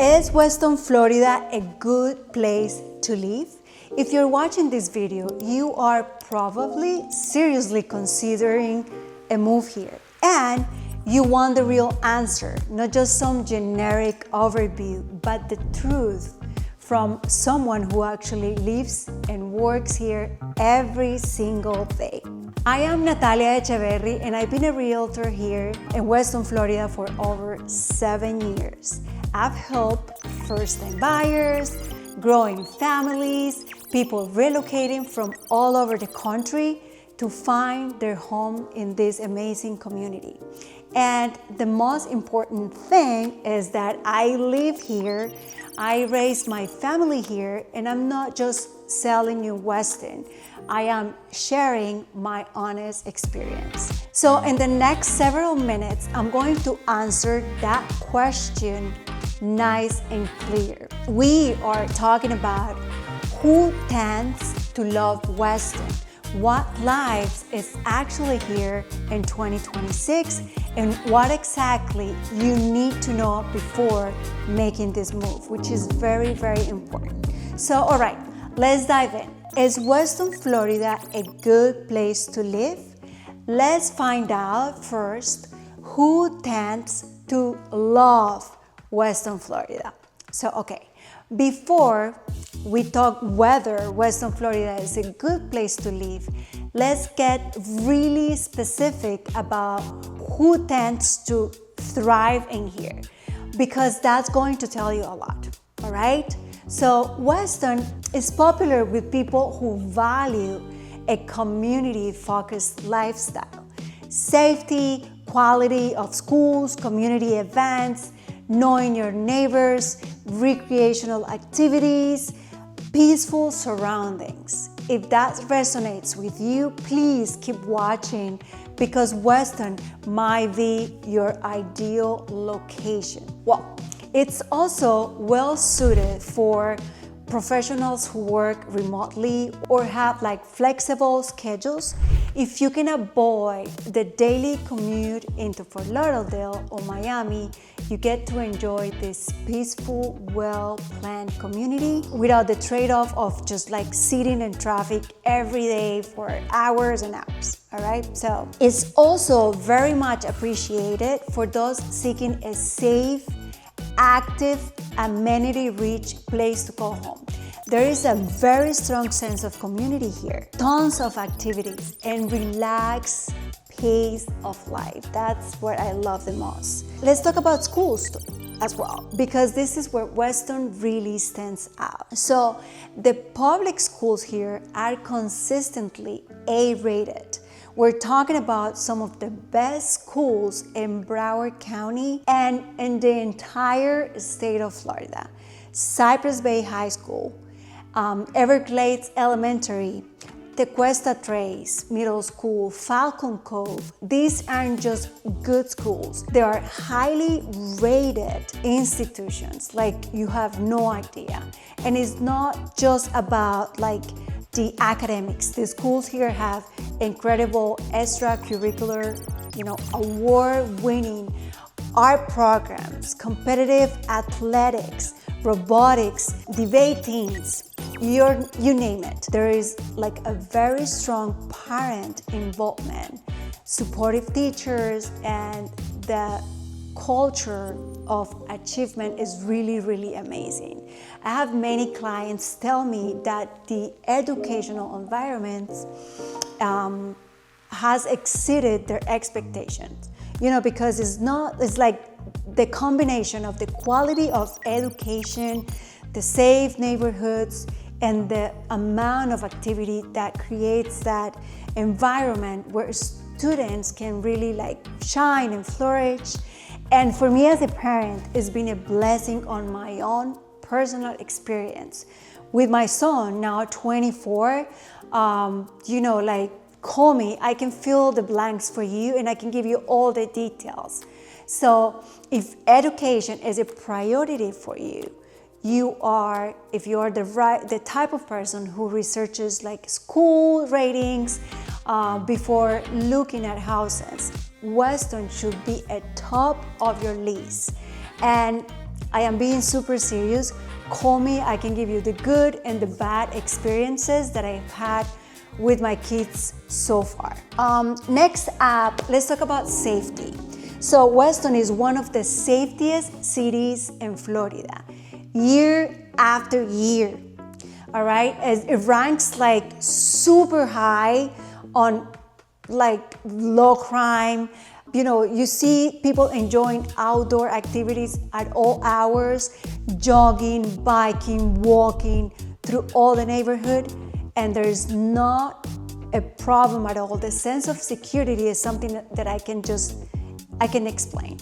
Is Weston, Florida a good place to live? If you're watching this video, you are probably seriously considering a move here. And you want the real answer, not just some generic overview, but the truth from someone who actually lives and works here every single day. I am Natalia Echeverri, and I've been a realtor here in Weston, Florida for over 7 years. I've helped first-time buyers, growing families, people relocating from all over the country to find their home in this amazing community. And the most important thing is that I live here, I raised my family here, and I'm not just selling you Weston. I am sharing my honest experience. So in the next several minutes, I'm going to answer that question nice and clear. We are talking about who tends to love Weston, what life is actually here in 2026, and what exactly you need to know before making this move, which is very, very important. So, all right, let's dive in. Is Weston, Florida a good place to live? Let's find out first who tends to love Weston, Florida. So, okay, before we talk whether Weston, Florida is a good place to live, let's get really specific about who tends to thrive in here, because that's going to tell you a lot, all right? So Weston is popular with people who value a community-focused lifestyle. Safety, quality of schools, community events, knowing your neighbors, recreational activities, peaceful surroundings. If that resonates with you, please keep watching, because Weston might be your ideal location. Well, it's also well suited for professionals who work remotely or have like flexible schedules. If you can avoid the daily commute into Fort Lauderdale or Miami, you get to enjoy this peaceful, well-planned community without the trade-off of just like sitting in traffic every day for hours and hours, all right? So it's also very much appreciated for those seeking a safe, active, amenity-rich place to call home. There is a very strong sense of community here, tons of activities, and relaxed pace of life. That's what I love the most. Let's talk about schools too, as well, because this is where Weston really stands out. So the public schools here are consistently A-rated. We're talking about some of the best schools in Broward County and in the entire state of Florida. Cypress Bay High School, Everglades Elementary, Tequesta Trace Middle School, Falcon Cove. These aren't just good schools. They are highly rated institutions, like you have no idea. And it's not just about like the academics. The schools here have incredible extracurricular, award-winning art programs, competitive athletics, robotics, debate teams, you name it. There is like a very strong parent involvement, supportive teachers, and the culture of achievement is really, really amazing. I have many clients tell me that the educational environment has exceeded their expectations, because it's like the combination of the quality of education, the safe neighborhoods, and the amount of activity that creates that environment where students can really like shine and flourish. And for me as a parent, it's been a blessing on my own personal experience. With my son, now 24, call me, I can fill the blanks for you and I can give you all the details. So if education is a priority for you, if you are the type of person who researches like school ratings before looking at houses, Weston should be at top of your list. And I am being super serious. Call me, I can give you the good and the bad experiences that I've had with my kids so far. Next up, let's talk about safety. So Weston is one of the safest cities in Florida, year after year. All right, it ranks like super high on like low crime. You know, you see people enjoying outdoor activities at all hours, jogging, biking, walking through all the neighborhood, and there's not a problem at all. The sense of security is something that I can explain.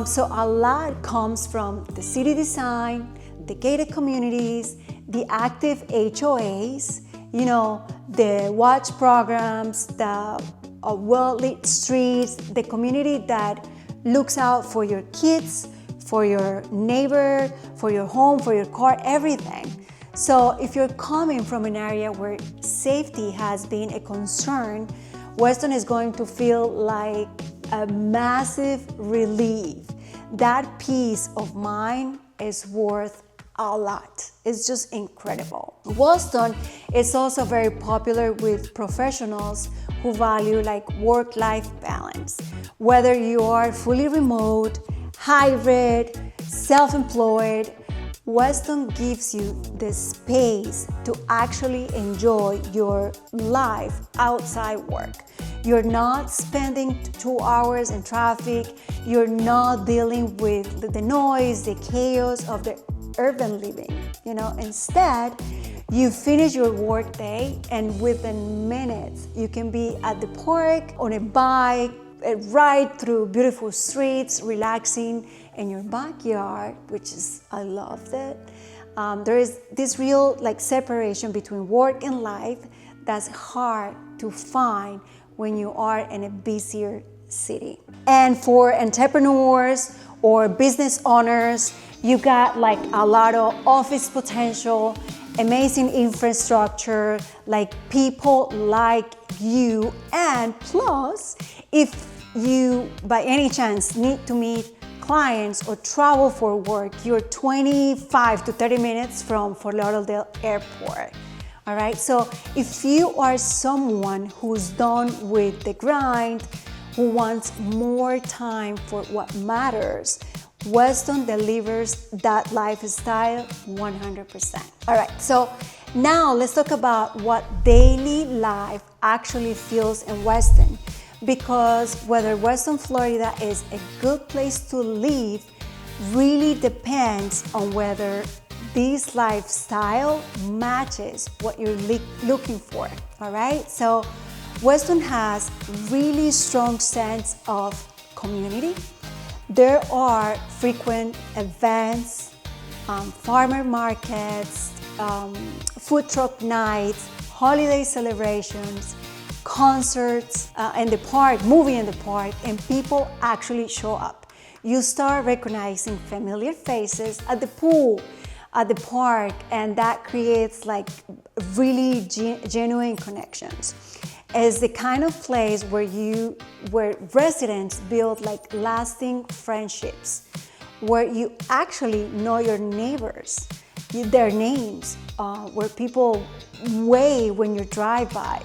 So a lot comes from the city design, the gated communities, the active HOAs, you know, the watch programs, the well-lit streets, the community that looks out for your kids, for your neighbor, for your home, for your car, everything. So if you're coming from an area where safety has been a concern, Weston is going to feel like a massive relief. That peace of mind is worth a lot. It's just incredible. Weston is also very popular with professionals who value like work-life balance. Whether you are fully remote, hybrid, self-employed, Weston gives you the space to actually enjoy your life outside work. You're not spending 2 hours in traffic. You're not dealing with the noise, the chaos of the urban living. You know, instead, you finish your work day and within minutes, you can be at the park, on a bike, a ride through beautiful streets, relaxing in your backyard, which is, I love that. There is this real like separation between work and life that's hard to find when you are in a busier city. And for entrepreneurs or business owners, you got like a lot of office potential, amazing infrastructure, like people like you, and plus, if you by any chance need to meet clients or travel for work, you're 25 to 30 minutes from Fort Lauderdale Airport. All right, so if you are someone who's done with the grind, who wants more time for what matters, Weston delivers that lifestyle 100%. All right, so now let's talk about what daily life actually feels in Weston, because whether Weston, Florida is a good place to live really depends on whether this lifestyle matches what you're looking for, all right? So Weston has really strong sense of community. There are frequent events, farmer markets, food truck nights, holiday celebrations, concerts in the park, movie in the park, and people actually show up. You start recognizing familiar faces at the pool, at the park, and that creates like really genuine connections. It's the kind of place where residents build like lasting friendships, where you actually know your neighbors, their names, where people wave when you drive by.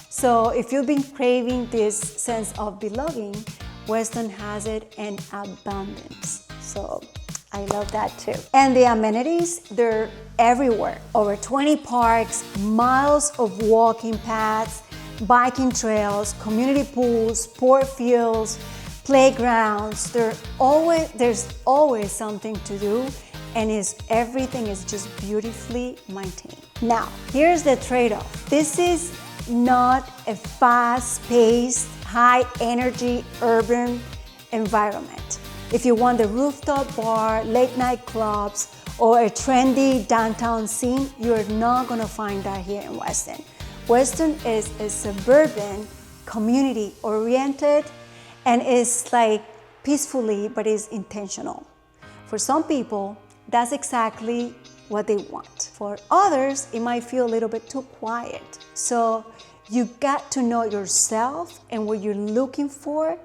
So if you've been craving this sense of belonging, Weston has it in abundance. So I love that too. And the amenities, they're everywhere. Over 20 parks, miles of walking paths, biking trails, community pools, sport fields, playgrounds. There's always something to do, and everything is just beautifully maintained. Now, here's the trade-off. This is not a fast-paced, high-energy urban environment. If you want the rooftop bar, late-night clubs, or a trendy downtown scene, you're not gonna find that here in Weston. Weston is a suburban, community-oriented, and is like peacefully, but is intentional. For some people, that's exactly what they want. For others, it might feel a little bit too quiet. So you got to know yourself and what you're looking for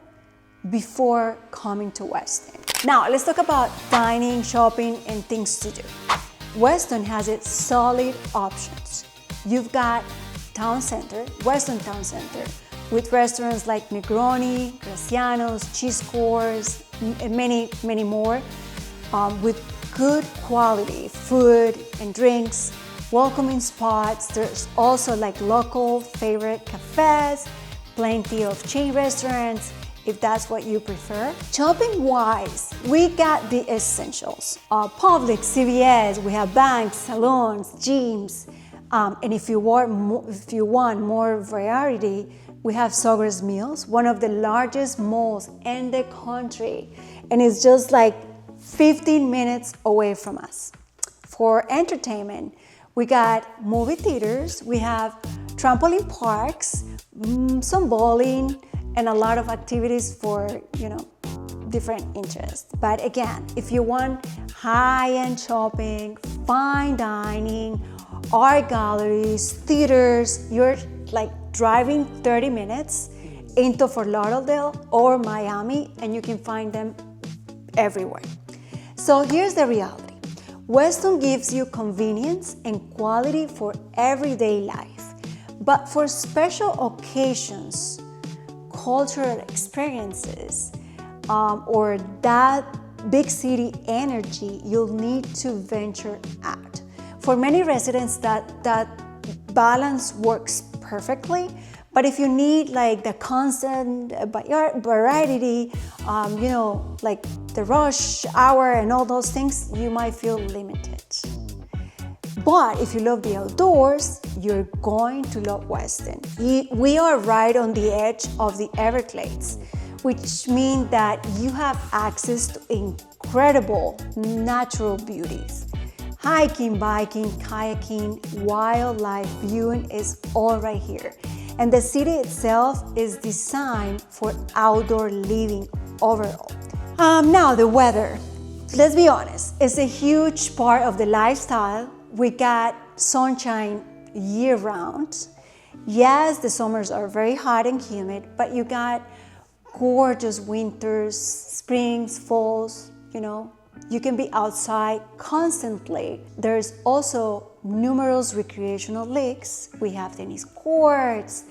before coming to Weston. Now, let's talk about dining, shopping, and things to do. Weston has its solid options. You've got Town Center, Weston Town Center, with restaurants like Negroni, Graciano's, Cheese Course, and many more, with good quality food and drinks, welcoming spots. There's also like local favorite cafes, plenty of chain restaurants, if that's what you prefer. Shopping wise, we got the essentials. Publix, CVS, we have banks, salons, gyms, and if you want more variety, we have Sogger's Mills, one of the largest malls in the country, and it's just like 15 minutes away from us. For entertainment, we got movie theaters, we have trampoline parks, some bowling, and a lot of activities for, different interests. But again, if you want high-end shopping, fine dining, art galleries, theaters, you're like driving 30 minutes into Fort Lauderdale or Miami, and you can find them everywhere. So here's the reality. Weston gives you convenience and quality for everyday life, but for special occasions, cultural experiences, or that big city energy, you'll need to venture out. For many residents, that balance works perfectly, but if you need like the constant variety, like the rush hour and all those things, you might feel limited. But if you love the outdoors, you're going to love Weston. We are right on the edge of the Everglades, which means that you have access to incredible natural beauties. Hiking, biking, kayaking, wildlife viewing is all right here. And the city itself is designed for outdoor living overall. Now the weather, let's be honest, it's a huge part of the lifestyle. We got sunshine year round. Yes, the summers are very hot and humid, but you got gorgeous winters, springs, falls, You can be outside constantly. There's also numerous recreational leagues. We have tennis courts,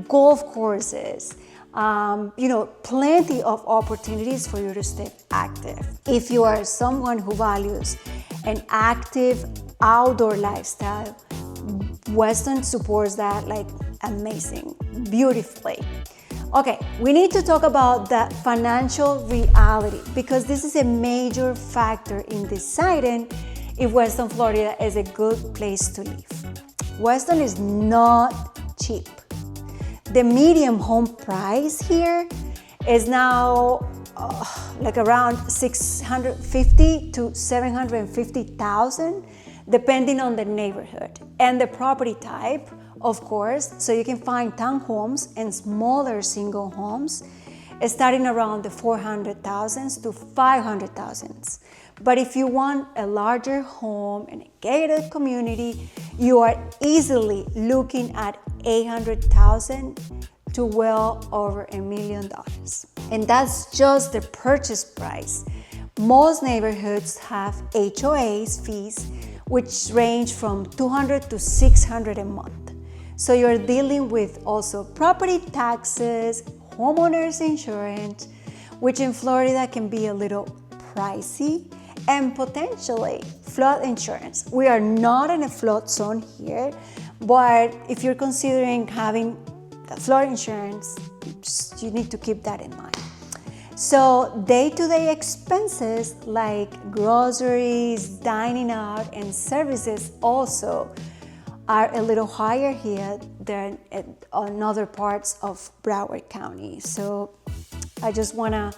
golf courses, plenty of opportunities for you to stay active. If you are someone who values an active outdoor lifestyle, Weston supports that like amazing, beautifully. Okay, we need to talk about the financial reality because this is a major factor in deciding if Weston, Florida is a good place to live. Weston is not cheap. The median home price here is now like around $650,000 to $750,000, depending on the neighborhood and the property type, of course. So you can find townhomes and smaller single homes starting around the $400,000 to $500,000. But if you want a larger home in a gated community, you are easily looking at $800,000 to well over $1 million. And that's just the purchase price. Most neighborhoods have HOAs fees, which range from $200 to $600 a month. So you're dealing with also property taxes, homeowners insurance, which in Florida can be a little pricey, and potentially flood insurance. We are not in a flood zone here, but if you're considering having the flood insurance, you need to keep that in mind. So day-to-day expenses like groceries, dining out, and services also are a little higher here than in other parts of Broward County. So I just wanna,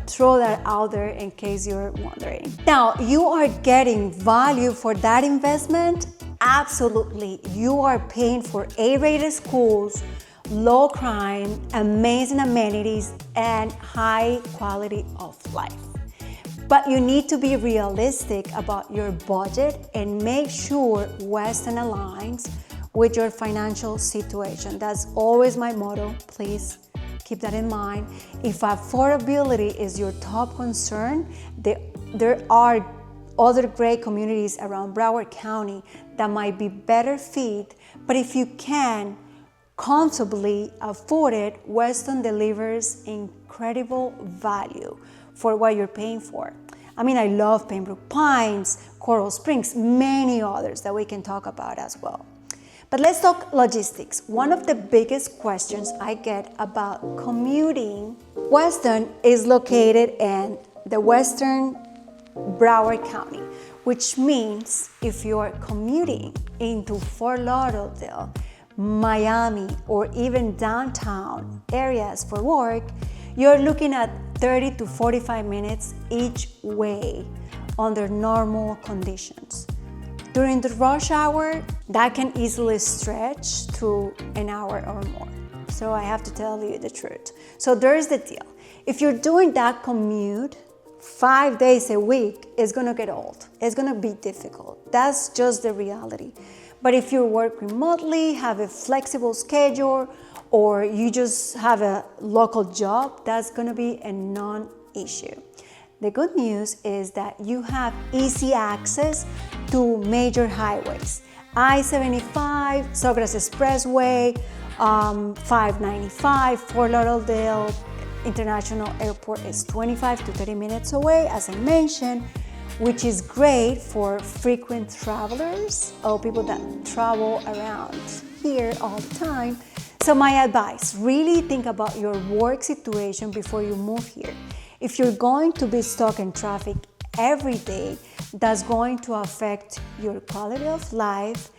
throw that out there in case you're wondering. Now, you are getting value for that investment? Absolutely. You are paying for A-rated schools, low crime, amazing amenities, and high quality of life. But you need to be realistic about your budget and make sure Weston aligns with your financial situation. That's always my motto. Please Keep that in mind. If affordability is your top concern, there are other great communities around Broward County that might be better fit, but if you can comfortably afford it, Weston delivers incredible value for what you're paying for. I mean, I love Pembroke Pines, Coral Springs, many others that we can talk about as well. But let's talk logistics. One of the biggest questions I get about commuting, Weston is located in the western Broward County, which means if you're commuting into Fort Lauderdale, Miami, or even downtown areas for work, you're looking at 30 to 45 minutes each way under normal conditions. During the rush hour, that can easily stretch to an hour or more. So I have to tell you the truth. So there's the deal. If you're doing that commute 5 days a week, it's gonna get old. It's gonna be difficult. That's just the reality. But if you work remotely, have a flexible schedule, or you just have a local job, that's gonna be a non-issue. The good news is that you have easy access to major highways. I-75, Sawgrass Expressway, 595, Fort Lauderdale International Airport is 25 to 30 minutes away, as I mentioned, which is great for frequent travelers or people that travel around here all the time. So my advice, really think about your work situation before you move here. If you're going to be stuck in traffic every day, that's going to affect your quality of life,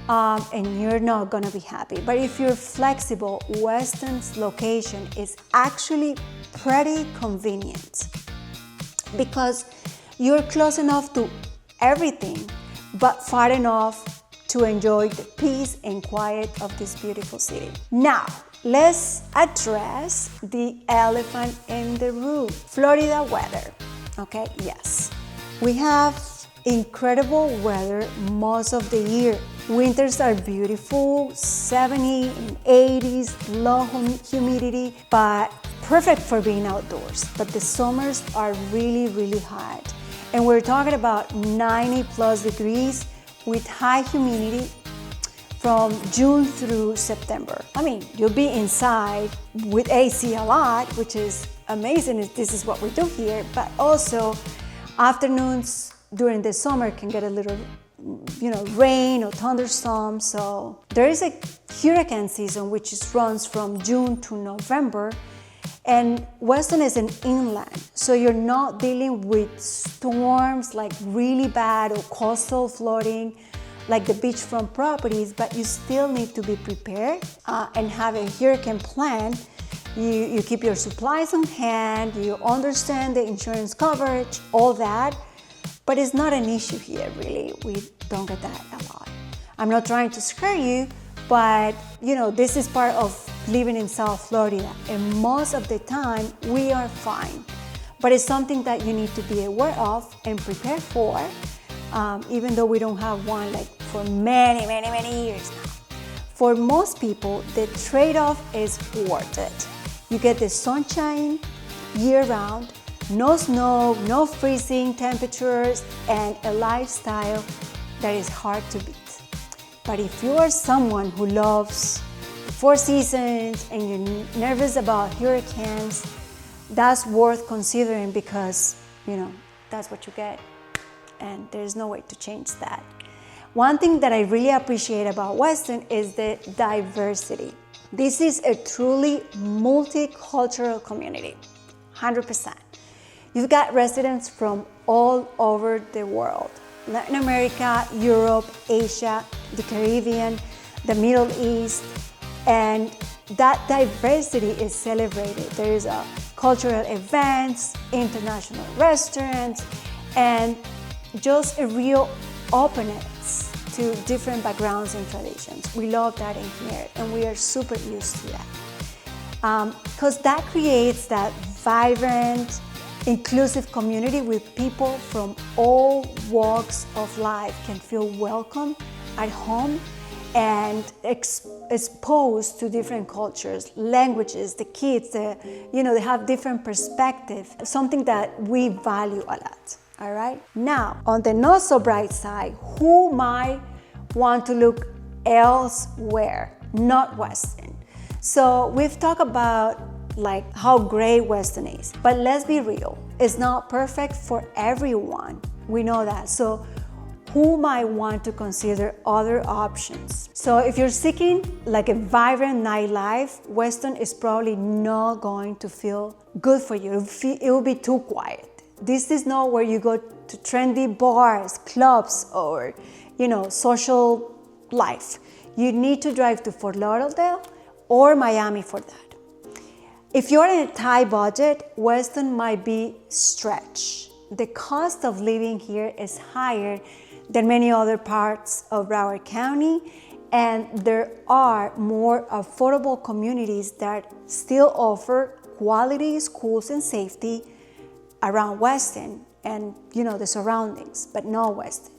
and you're not gonna be happy. But if you're flexible, Weston's location is actually pretty convenient because you're close enough to everything, but far enough to enjoy the peace and quiet of this beautiful city. Now, let's address the elephant in the room, Florida weather. Okay, yes. We have incredible weather most of the year. Winters are beautiful, 70 and 80s, low humidity, but perfect for being outdoors. But the summers are really, really hot. And we're talking about 90 plus degrees with high humidity from June through September. I mean, you'll be inside with AC a lot, which is amazing. This is what we do here, but also afternoons during the summer can get a little, rain or thunderstorm. So there is a hurricane season which runs from June to November, and Weston is an inland, so you're not dealing with storms like really bad or coastal flooding like the beachfront properties, but you still need to be prepared and have a hurricane plan. You keep your supplies on hand, you understand the insurance coverage, all that, but it's not an issue here, really. We don't get that a lot. I'm not trying to scare you, but this is part of living in South Florida, and most of the time we are fine. But it's something that you need to be aware of and prepare for, even though we don't have one like for many, many, many years now. For most people, the trade-off is worth it. You get the sunshine year-round, no snow, no freezing temperatures, and a lifestyle that is hard to beat. But if you are someone who loves the four seasons and you're nervous about hurricanes, that's worth considering because, that's what you get, and there's no way to change that. One thing that I really appreciate about Weston is the diversity. This is a truly multicultural community, 100%. You've got residents from all over the world: Latin America, Europe, Asia, the Caribbean, the Middle East, and that diversity is celebrated. There is cultural events, international restaurants, and just a real openness to different backgrounds and traditions. We love that in here, and we are super used to that. Because that creates that vibrant, inclusive community with people from all walks of life can feel welcome at home and exposed to different cultures, languages, the kids, they have different perspective, something that we value a lot, all right? Now, on the not so bright side, who might want to look elsewhere, not Weston? So we've talked about like how great Weston is, but let's be real, it's not perfect for everyone. We know that. So who might want to consider other options? So if you're seeking like a vibrant nightlife, Weston is probably not going to feel good for you. It will be too quiet. This is not where you go to trendy bars, clubs, or social life. You need to drive to Fort Lauderdale or Miami for that. If you're in a tight budget, Weston might be stretched. The cost of living here is higher than many other parts of Broward County, and there are more affordable communities that still offer quality schools and safety around Weston and the surroundings, but not Weston.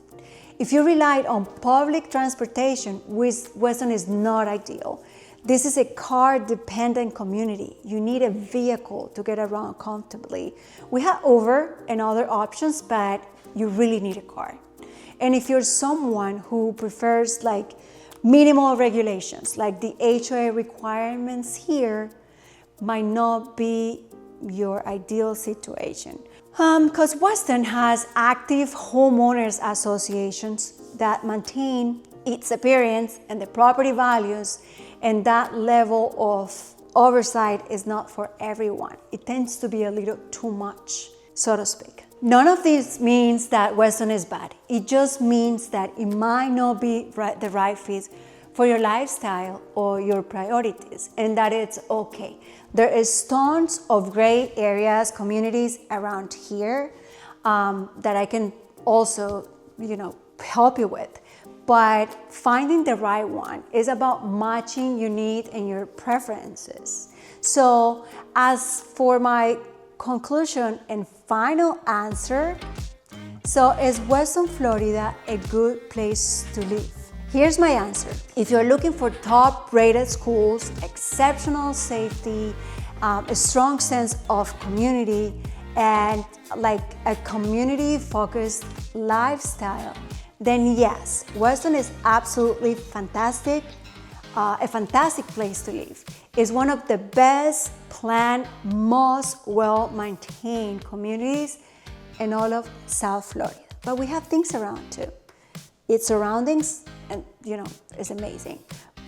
If you relied on public transportation, Weston is not ideal. This is a car-dependent community. You need a vehicle to get around comfortably. We have Uber and other options, but you really need a car. And if you're someone who prefers like minimal regulations, like the HOA requirements here might not be your ideal situation. Because Weston has active homeowners associations that maintain its appearance and the property values, and that level of oversight is not for everyone. It tends to be a little too much, so to speak. None of this means that Weston is bad. It just means that it might not be the right fit for your lifestyle or your priorities, and that it's okay. There is tons of great areas, communities around here that I can also, help you with. But finding the right one is about matching your need and your preferences. So as for my conclusion and final answer, so is Weston, Florida a good place to live? Here's my answer. If you're looking for top-rated schools, exceptional safety, a strong sense of community, and like a community-focused lifestyle, then yes, Weston is absolutely fantastic, a fantastic place to live. It's one of the best planned, most well-maintained communities in all of South Florida. But we have things around too. Its surroundings, and is amazing.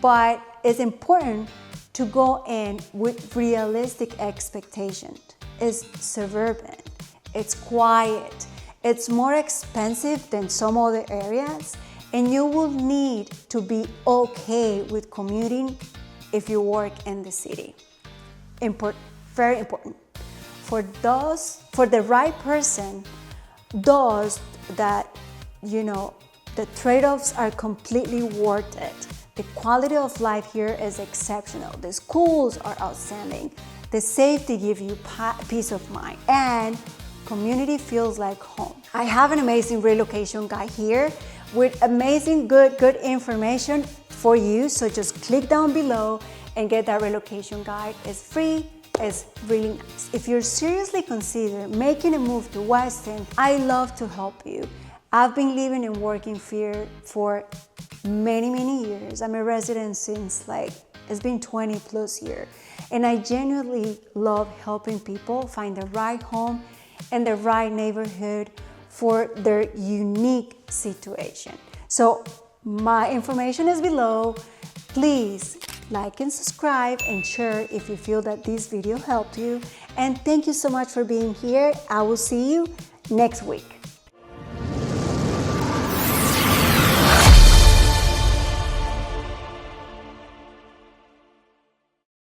But it's important to go in with realistic expectations. It's suburban, it's quiet, it's more expensive than some other areas, and you will need to be okay with commuting if you work in the city. Very important. For the right person, those that, the trade-offs are completely worth it. The quality of life here is exceptional. The schools are outstanding. The safety gives you peace of mind, and community feels like home. I have an amazing relocation guide here with amazing good information for you. So just click down below and get that relocation guide. It's free. It's really nice. If you're seriously considering making a move to Weston, I love to help you. I've been living and working here for many years. I'm a resident since it's been 20 plus years. And I genuinely love helping people find the right home and the right neighborhood for their unique situation. So my information is below. Please like and subscribe and share if you feel that this video helped you. And thank you so much for being here. I will see you next week.